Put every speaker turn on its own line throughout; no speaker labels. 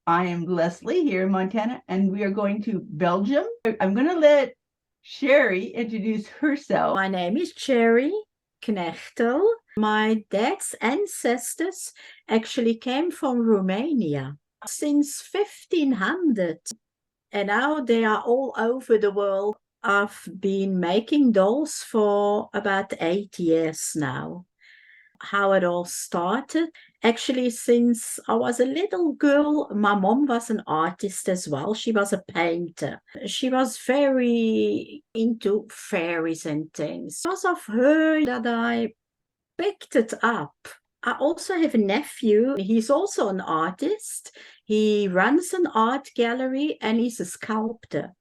I am Leslie here in Montana, and we are going to Belgium. I'm going to let Sherry introduce herself.
My name is Jerry Knegtel. My dad's ancestors actually came from Romania since 1500, and now they are all over the world. I've been making dolls for about 8 years now. How it all started. Actually, since I was a little girl, my mom was an artist as well. She was a painter. She was very into fairies and things. Because of her that I picked it up. I also have a nephew. He's also an artist. He runs an art gallery and he's a sculptor.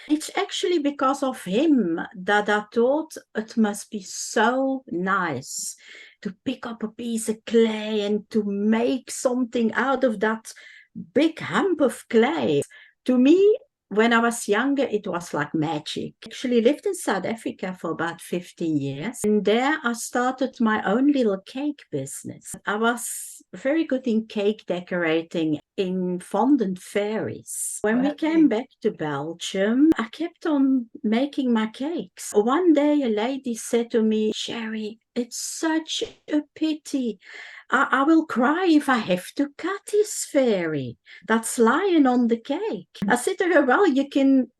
It's actually because of him that I thought it must be so nice to pick up a piece of clay and to make something out of that big hump of clay. To me, when I was younger, it was like magic. I actually lived in South Africa for about 15 years. And there I started my own little cake business. I was very good in cake decorating in fondant fairies. When we came back to Belgium, I kept on making my cakes. One day a lady said to me, "Sherry, it's such a pity. I will cry if I have to cut this fairy that's lying on the cake." I said to her, "Well, you can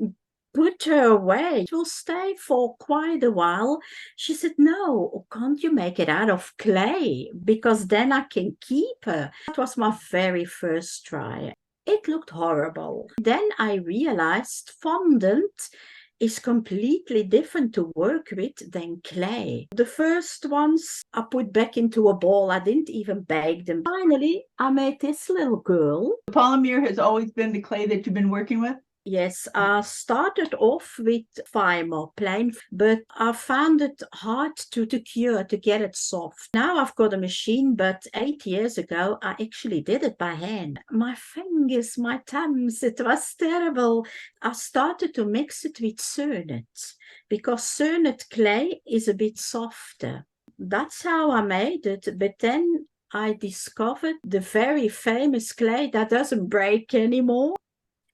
put her away. It will stay for quite a while." She said, "No, can't you make it out of clay? Because then I can keep her." That was my very first try. It looked horrible. Then I realized fondant is completely different to work with than clay. The first ones I put back into a bowl. I didn't even bake them. Finally, I made this little girl.
Polymer has always been the clay that you've been working with?
Yes, I started off with Fimer plain, but I found it hard to cure, to get it soft. Now I've got a machine, but 8 years ago I actually did it by hand. My fingers, my thumbs, it was terrible. I started to mix it with Cernet because Cernet clay is a bit softer. That's how I made it, but then I discovered the very famous clay that doesn't break anymore.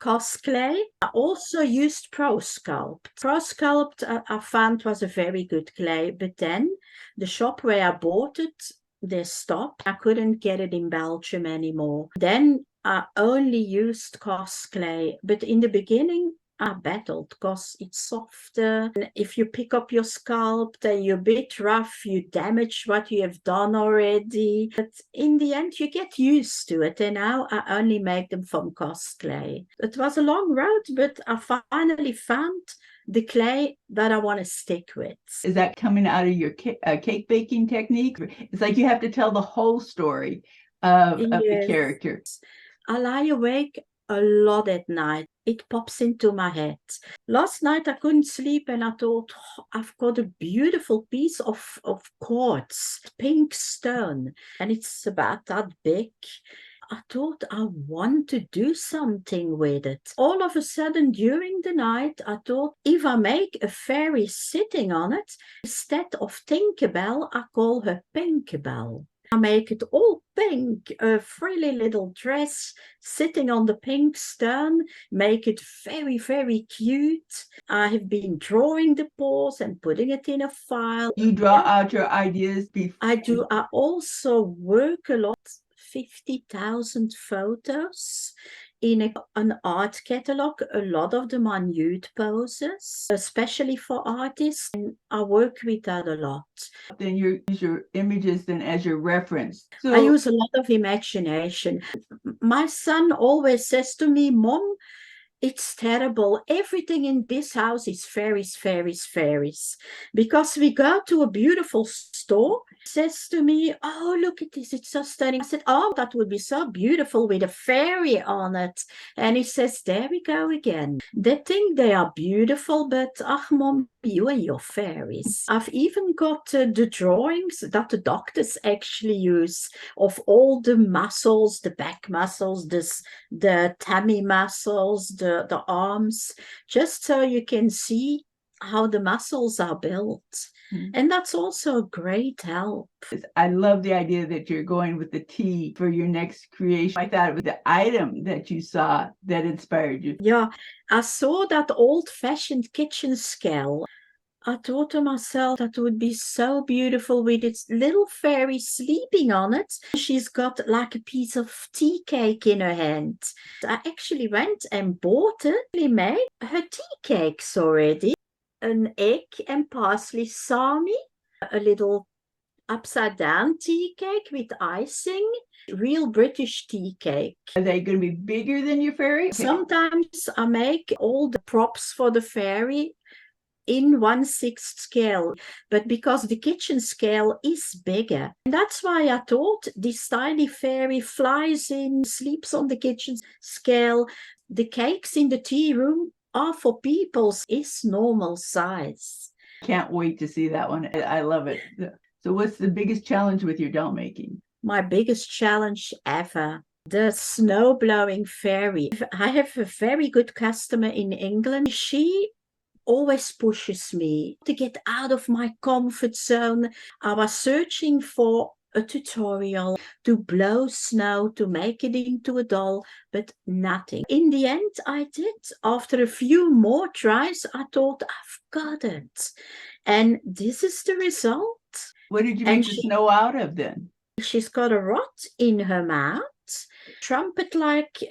Clay. I also used ProSculpt. ProSculpt I found was a very good clay, but then the shop where I bought it, they stopped. I couldn't get it in Belgium anymore. Then I only used clay, but in the beginning I battled because it's softer. And if you pick up your sculpt and you're a bit rough, you damage what you have done already. But in the end, you get used to it. And now I only make them from clay. It was a long road, but I finally found the clay that I want to stick with.
Is that coming out of your cake baking technique? It's like you have to tell the whole story of the character.
I lie awake a lot at night. It pops into my head. Last night I couldn't sleep and I thought, "Oh, I've got a beautiful piece of quartz, pink stone, and it's about that big." I thought I want to do something with it. All of a sudden during the night, I thought if I make a fairy sitting on it, instead of Tinkerbell, I call her Pinkabell. I make it all pink, a frilly little dress sitting on the pink stone, make it very, very cute. I have been drawing the paws and putting it in a file.
You draw out your ideas before?
I do. I also work a lot, 50,000 photos in an art catalog. A lot of them are nude poses, especially for artists, and I work with that a lot.
Then you use your images then as your reference.
I use a lot of imagination. My son always says to me, "Mom, it's terrible. Everything in this house is fairies, fairies, fairies." Because we go to a beautiful store, says to me, "Oh, look at this, it's so stunning." I said, "Oh, that would be so beautiful with a fairy on it." And he says, "There we go again. They think they are beautiful, but Mom, you and your fairies." I've even got the drawings that the doctors actually use of all the muscles, the back muscles, the tummy muscles, the arms, just so you can see how the muscles are built. And that's also a great help.
I love the idea that you're going with the tea for your next creation. I thought it was the item that you saw that inspired you.
Yeah, I saw that old-fashioned kitchen scale. I thought to myself that would be so beautiful with its little fairy sleeping on it. She's got like a piece of tea cake in her hand. I actually went and bought it. She made her tea cakes already. An egg and parsley salmi, a little upside down tea cake with icing, real British tea cake.
Are they going to be bigger than your fairy?
Sometimes I make all the props for the fairy in 1/6 scale, but because the kitchen scale is bigger. And that's why I thought this tiny fairy flies in, sleeps on the kitchen scale. The cakes in the tea room are for people's is normal size.
Can't wait to see that one. I love it. So what's the biggest challenge with your doll making?
My biggest challenge ever. The snow blowing fairy. I have a very good customer in England. She always pushes me to get out of my comfort zone. I was searching for a tutorial to blow snow, to make it into a doll, but nothing. In the end, I did. After a few more tries, I thought, I've got it. And this is the result.
What did you make the snow out of then?
She's got a rod in her mouth, trumpet-like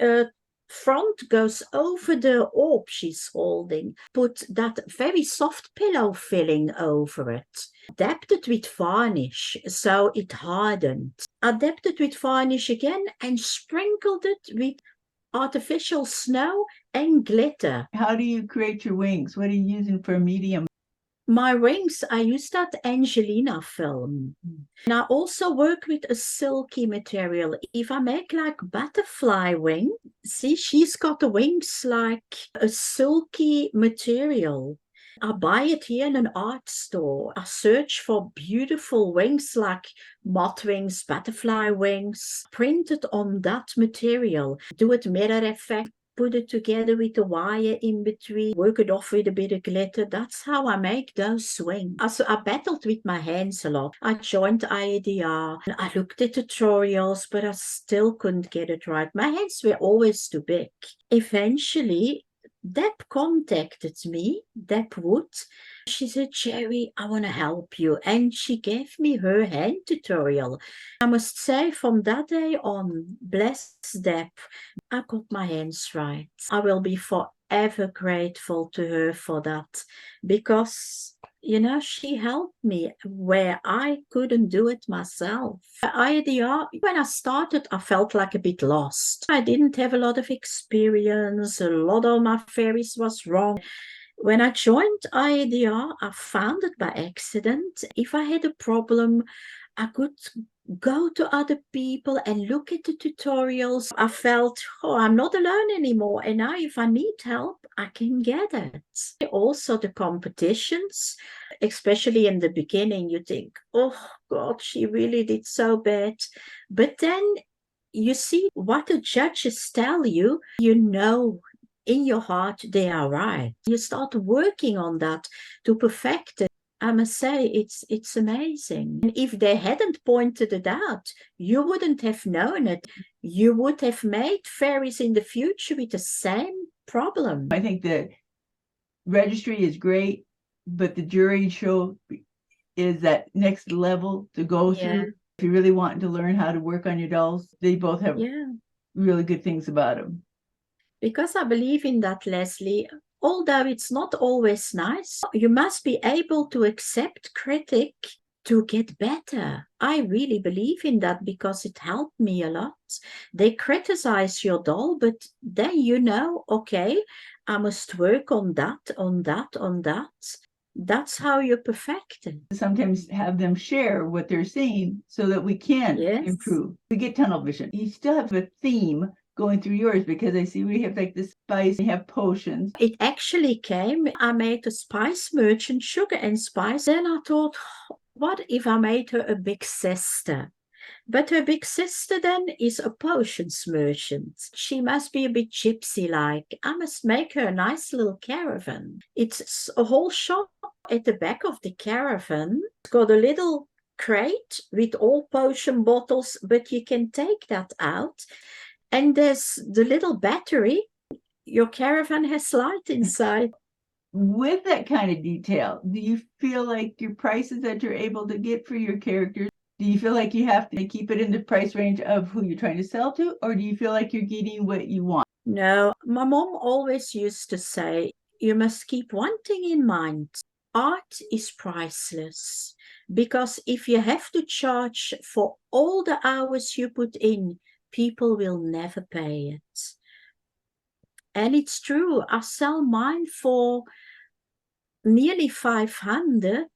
front goes over the orb she's holding. Put that very soft pillow filling over it. Dabbed it with varnish so it hardened. I dabbed it with varnish again and sprinkled it with artificial snow and glitter.
How do you create your wings? What are you using for a medium?
My wings, I use that Angelina film. And I also work with a silky material. If I make like butterfly wing, see, she's got the wings like a silky material. I buy it here in an art store. I search for beautiful wings like moth wings, butterfly wings, printed on that material. Do it mirror effect. Put it together with the wire in between, work it off with a bit of glitter. That's how I make those swings. I battled with my hands a lot. I joined IADR, and I looked at tutorials, but I still couldn't get it right. My hands were always too big. Eventually, Deb contacted me, Deb Wood. She said, Jerry, I want to help you. And she gave me her hand tutorial. I must say, from that day on, bless Deb, I got my hands right. I will be forever grateful to her for that because, you know, she helped me where I couldn't do it myself. IADR, when I started, I felt like a bit lost. I didn't have a lot of experience. A lot of my fairies was wrong. When I joined IADR, I found it by accident. If I had a problem, I could go to other people and look at the tutorials. I felt, oh, I'm not alone anymore. And now if I need help, I can get it. Also the competitions, especially in the beginning, you think, oh God, she really did so bad. But then you see what the judges tell you, you know in your heart they are right. You start working on that to perfect it. I must say, it's amazing. And if they hadn't pointed it out, you wouldn't have known it. You would have made fairies in the future with the same problem.
I think the registry is great, but the jury show is that next level to go through. If you really want to learn how to work on your dolls, they both have really good things about them.
Because I believe in that, Leslie. Although it's not always nice, you must be able to accept critic to get better. I really believe in that because it helped me a lot. They criticize your doll, but then you know, okay, I must work on that, on that, on that. That's how you perfect it.
Sometimes have them share what they're seeing so that we can improve. We get tunnel vision. You still have a theme going through yours because I see we have like the spice, we have potions.
It actually came, I made a spice merchant, sugar and spice. Then I thought, what if I made her a big sister? But her big sister then is a potions merchant. She must be a bit gypsy-like. I must make her a nice little caravan. It's a whole shop At the back of the caravan, it's got a little crate with all potion bottles, but you can take that out. And there's the little battery. Your caravan has light inside.
With that kind of detail, do you feel like your prices that you're able to get for your characters, do you feel like you have to keep it in the price range of who you're trying to sell to, or do you feel like you're getting what you want?
No, my mom always used to say, you must keep one thing in mind. Art is priceless, because if you have to charge for all the hours you put in, people will never pay it. And it's true, I sell mine for nearly 500.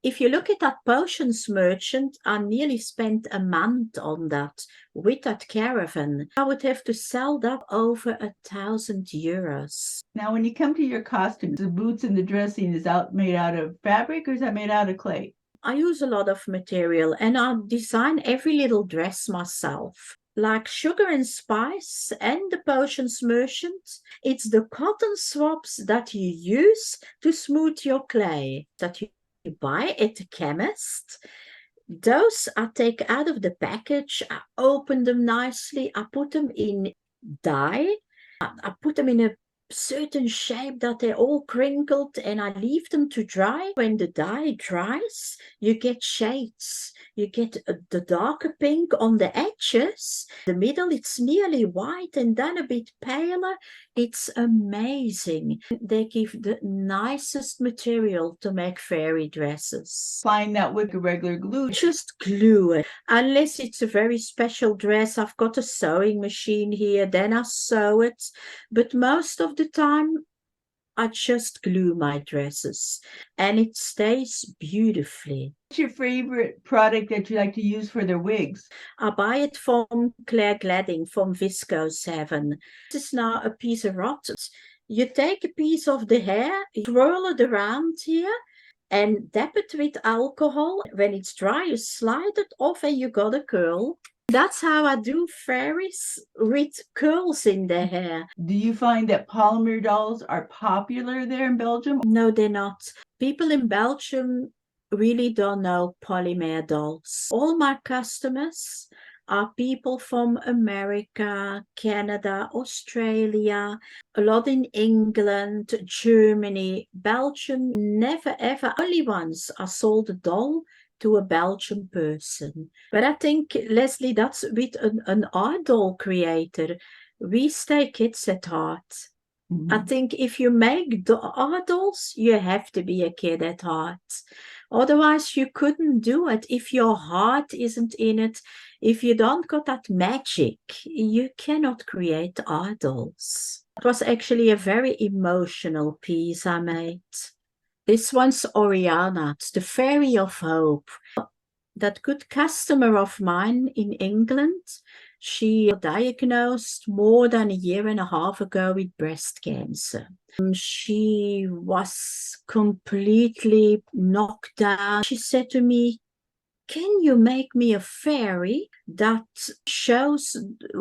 If you look at that potions merchant, I nearly spent a month on that with that caravan. I would have to sell that over €1,000.
Now, when you come to your costumes, the boots and the dressing is made out of fabric, or is that made out of clay?
I use a lot of material and I design every little dress myself. Like Sugar and Spice and the Potions Merchant, it's the cotton swabs that you use to smooth your clay, that you buy at the chemist. Those I take out of the package, I open them nicely, I put them in dye, I put them in a certain shape that they're all crinkled, and I leave them to dry. When the dye dries, you get shades. You get the darker pink on the edges. The middle, it's nearly white, and then a bit paler. It's amazing. They give the nicest material to make fairy dresses.
Find that with a regular glue.
Just glue it. Unless it's a very special dress, I've got a sewing machine here, then I sew it. But most of the time, I just glue my dresses and it stays beautifully.
What's your favorite product that you like to use for their wigs?
I buy it from Claire Gladding from Viscose Heaven. This is now a piece of rot. You take a piece of the hair, you twirl it around here and dab it with alcohol. When it's dry, you slide it off and you got a curl. That's how I do fairies with curls in their hair.
Do you find that polymer dolls are popular there in Belgium?
No, they're not. People in Belgium really don't know polymer dolls. All my customers are people from America, Canada, Australia, a lot in England, Germany, Belgium. Never ever, only once I sold a doll to a Belgian person. But I think, Leslie, that's with an art doll creator. We stay kids at heart. I think if you make art dolls, you have to be a kid at heart. Otherwise, you couldn't do it. If your heart isn't in it, if you don't got that magic, you cannot create art dolls. It was actually a very emotional piece I made. This one's Oriana, it's the Fairy of Hope. That good customer of mine in England, she was diagnosed more than a year and a half ago with breast cancer. She was completely knocked down. She said to me, can you make me a fairy that shows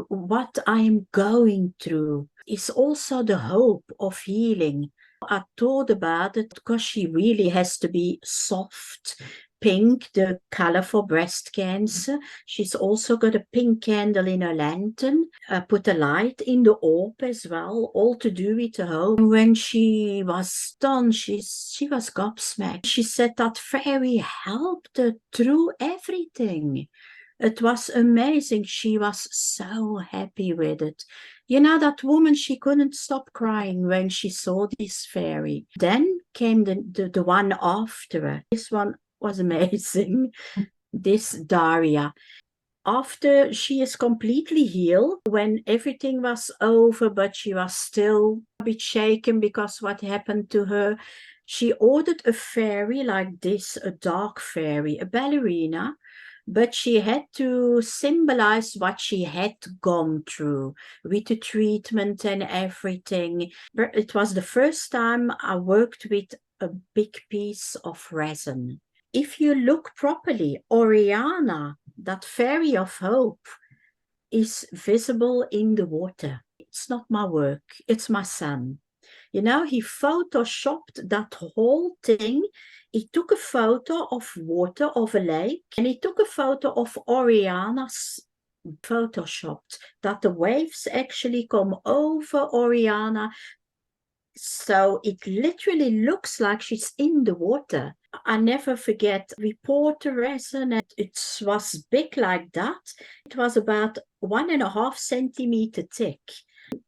what I'm going through? It's also the hope of healing. I thought about it because she really has to be soft, pink, the color for breast cancer. She's also got a pink candle in her lantern. Put a light in the orb as well, all to do with the hope. And when she was done, she was gobsmacked. She said that fairy helped her through everything. It was amazing. She was so happy with it. You know, that woman, she couldn't stop crying when she saw this fairy. Then came the one after her. This one was amazing. This Daria. After she is completely healed, when everything was over, but she was still a bit shaken because what happened to her, she ordered a fairy like this, a dark fairy, a ballerina, but she had to symbolize what she had gone through with the treatment and everything. But it was the first time I worked with a big piece of resin. If you look properly, Oriana, that fairy of hope, is visible in the water. It's not my work, it's my son. You know, he photoshopped that whole thing. He took a photo of water of a lake, and he took a photo of Oriana's photoshopped, that the waves actually come over Oriana. So it literally looks like she's in the water. I never forget, we poured the resin, and it was big like that. It was about 1.5 centimeter thick.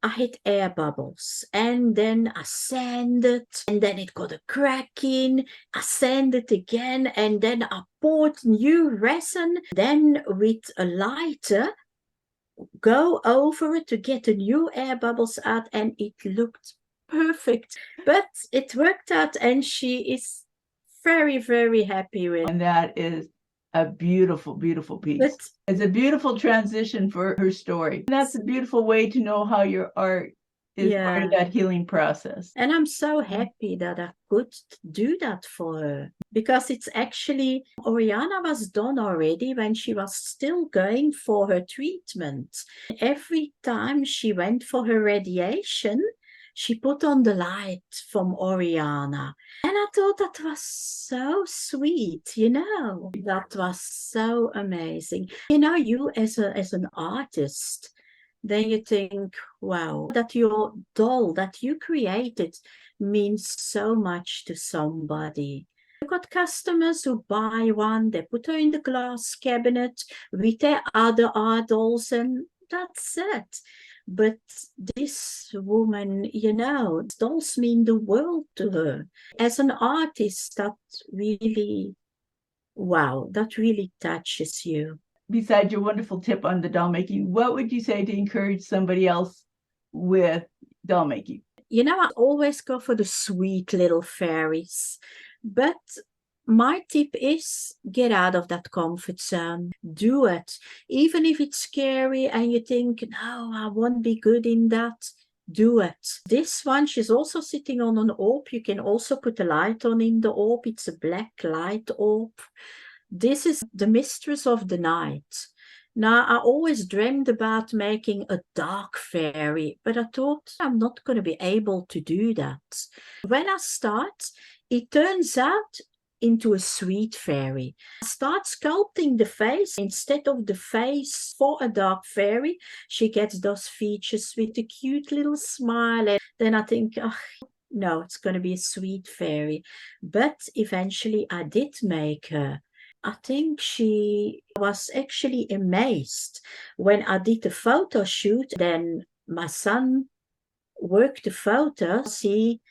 I hit air bubbles, and then I sanded, and then it got a crack in. I sanded again, and then I poured new resin. Then with a lighter, go over it to get the new air bubbles out, and it looked perfect. But it worked out, and she is very, very happy with it.
And that is a beautiful, beautiful piece. It's a beautiful transition for her story. And that's a beautiful way to know how your art is part of that healing process.
And I'm so happy that I could do that for her, because it's actually, Oriana was done already when she was still going for her treatment. Every time she went for her radiation, she put on the light from Oriana. And I thought that was so sweet, you know. That was so amazing. You know, you as an artist, then you think, wow, that your doll that you created means so much to somebody. You've got customers who buy one, they put her in the glass cabinet with their other art dolls, and that's it. But this woman, you know, dolls mean the world to her. As an artist, that really, wow, that really touches you.
Besides your wonderful tip on the doll making, what would you say to encourage somebody else with doll making?
You know, I always go for the sweet little fairies, but my tip is get out of that comfort zone. Do it. Even if it's scary and you think, no, I won't be good in that, do it. This one, she's also sitting on an orb. You can also put a light on in the orb. It's a black light orb. This is the Mistress of the Night. Now, I always dreamed about making a dark fairy, but I thought I'm not going to be able to do that. When I start, it turns out into a sweet fairy. I start sculpting the face. Instead of the face for a dark fairy, she gets those features with a cute little smile. And then I think, oh, no, it's going to be a sweet fairy. But eventually I did make her. I think she was actually amazed when I did the photo shoot. Then my son worked the photos. He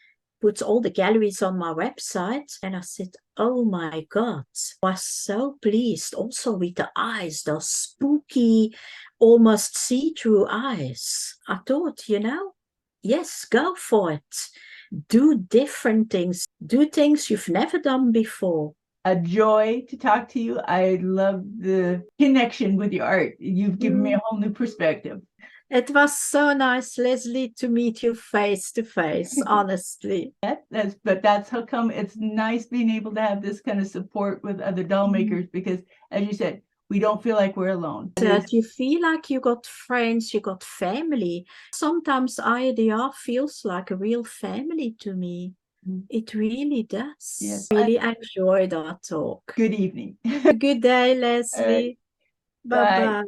puts all the galleries on my website. And I said, oh my God, I was so pleased. Also with the eyes, those spooky, almost see-through eyes. I thought, you know, yes, go for it. Do different things. Do things you've never done before.
A joy to talk to you. I love the connection with your art. You've given me a whole new perspective.
It was so nice, Leslie, to meet you face to face, honestly.
That's how come it's nice being able to have this kind of support with other doll makers, because as you said, we don't feel like we're alone.
That you feel like you got friends, you got family. Sometimes IDR feels like a real family to me. It really does.
Yes.
Really enjoyed our talk.
Good evening.
Good day, Leslie.
Right. Bye.
Bye-bye.